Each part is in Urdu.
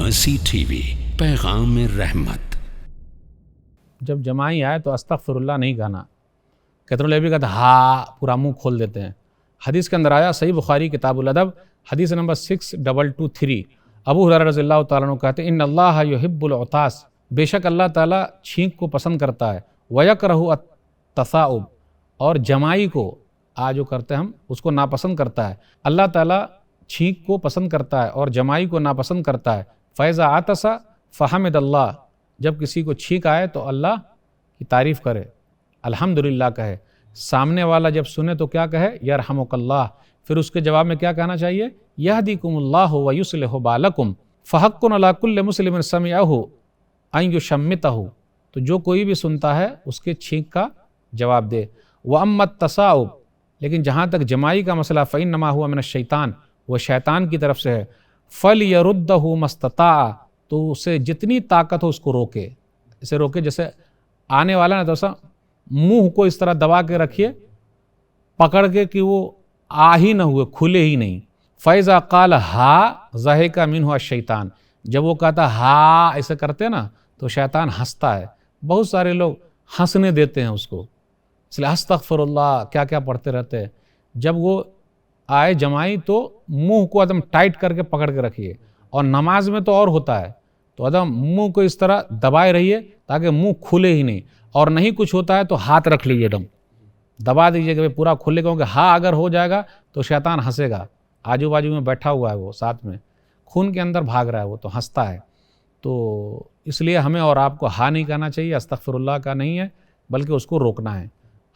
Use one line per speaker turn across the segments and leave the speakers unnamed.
مرسی ٹی وی، پیغام رحمت۔
جب جمائی آئے تو استغفر اللہ نہیں کہنا، کہتے ہیں بھی کہتے ہاں پورا منہ کھول دیتے ہیں۔ حدیث کے اندر آیا، صحیح بخاری کتاب الادب حدیث نمبر 6223، ابو ہریرہ رضی اللہ تعالیٰ عنہ کہتے ہیں ان اللہ یحب العطاس، بے شک اللہ تعالیٰ چھینک کو پسند کرتا ہے، ویکرہ التثاؤب، اور جمائی کو جو کرتے ہیں ہم اس کو ناپسند کرتا ہے۔ اللہ تعالیٰ چھینک کو پسند کرتا ہے اور جمائی کو ناپسند کرتا ہے۔ فَإِذَا عَطَسَ فَحَمِدَ اللَّهُ، جب کسی کو چھینک آئے تو اللہ کی تعریف کرے، الحمدللہ کہے۔ سامنے والا جب سنے تو کیا کہے؟ یرحمک اللہ۔ پھر اس کے جواب میں کیا کہنا چاہیے؟ یہدیکم اللہ ویصلح بالکم فحق علی کل مسلم سمعہ ان یشمتہ، تو جو کوئی بھی سنتا ہے اس کے چھینک کا جواب دے۔ وَأَمَّا التَّثَاؤُبُ، لیکن جہاں تک جمائی کا مسئلہ فَإِنَّمَا هُوَ مِنَ الشَّيْطَانِ، وہ شیطان کی طرف سے ہے۔ فَلْيَرُدَّهُ مَا اسْتَطَاعَ، تو اسے جتنی طاقت ہو اس کو روکے، اسے روکے، جیسے آنے والا نا تو ایسا منہ کو اس طرح دبا کے رکھیے پکڑ کے کہ وہ ہی نہ ہوئے، کھلے ہی نہیں۔ فَإِذَا قَالَ ہَا ضَحِكَ مِنْهُ الشَّيْطَانِ، جب وہ کہتا ہا ایسے کرتے نا تو شیطان ہنستا ہے۔ بہت سارے لوگ ہنسنے دیتے ہیں اس کو، اس لیے استغفر اللہ کیا کیا پڑھتے رہتے ہیں۔ جب وہ آئے جمائی تو منہ کو ایک ٹائٹ کر کے پکڑ کے رکھیے، اور نماز میں تو اور ہوتا ہے تو ایک منہ کو اس طرح دبائے رہیے تاکہ منہ کھلے ہی نہیں، اور نہیں کچھ ہوتا ہے تو ہاتھ رکھ لیجیے، دبا دیجیے کہ پورا کھلے گا، کیونکہ ہاں اگر ہو جائے گا تو شیطان ہنسے گا، آجو باجو میں بیٹھا ہوا ہے وہ، ساتھ میں خون کے اندر بھاگ رہا ہے وہ تو ہنستا ہے۔ تو اس لیے ہمیں اور آپ کو ہاں نہیں کہنا چاہیے، استغفر اللہ کا نہیں ہے بلکہ اس کو روکنا ہے۔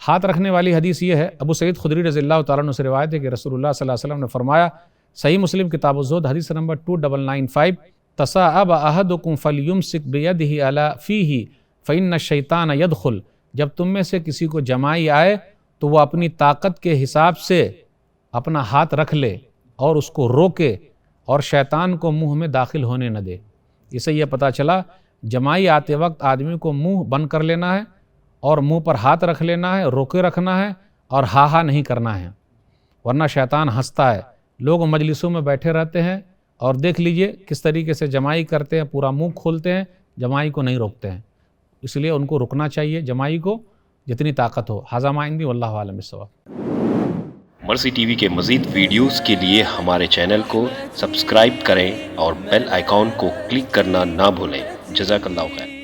ہاتھ رکھنے والی حدیث یہ ہے، ابو سعید خدری رضی اللہ تعالیٰ عنہ سے روایت ہے کہ رسول اللہ صلی اللہ علیہ وسلم نے فرمایا، صحیح مسلم کتاب الزہد حدیث نمبر 2995، تصاعب احدکم فلیمسک بیدہ علی فیہ فإن الشیطان یدخل، جب تم میں سے کسی کو جمائی آئے تو وہ اپنی طاقت کے حساب سے اپنا ہاتھ رکھ لے اور اس کو روکے، اور شیطان کو منہ میں داخل ہونے نہ دے۔ اسے یہ پتہ چلا جمائی آتے وقت آدمی کو منہ بند کر لینا ہے اور منہ پر ہاتھ رکھ لینا ہے، روکے رکھنا ہے، اور ہا نہیں کرنا ہے، ورنہ شیطان ہنستا ہے۔ لوگ مجلسوں میں بیٹھے رہتے ہیں اور دیکھ لیجئے کس طریقے سے جمائی کرتے ہیں، پورا منہ کھولتے ہیں، جمائی کو نہیں روکتے ہیں۔ اس لیے ان کو رکنا چاہیے جمائی کو جتنی طاقت ہو۔ ھذا ما عندی واللہ اعلم بالصواب۔
مرسی ٹی وی کے مزید ویڈیوز کے لیے ہمارے چینل کو سبسکرائب کریں اور بیل آئیکن کو کلک کرنا نہ بھولیں۔ جزاک اللہ خیر۔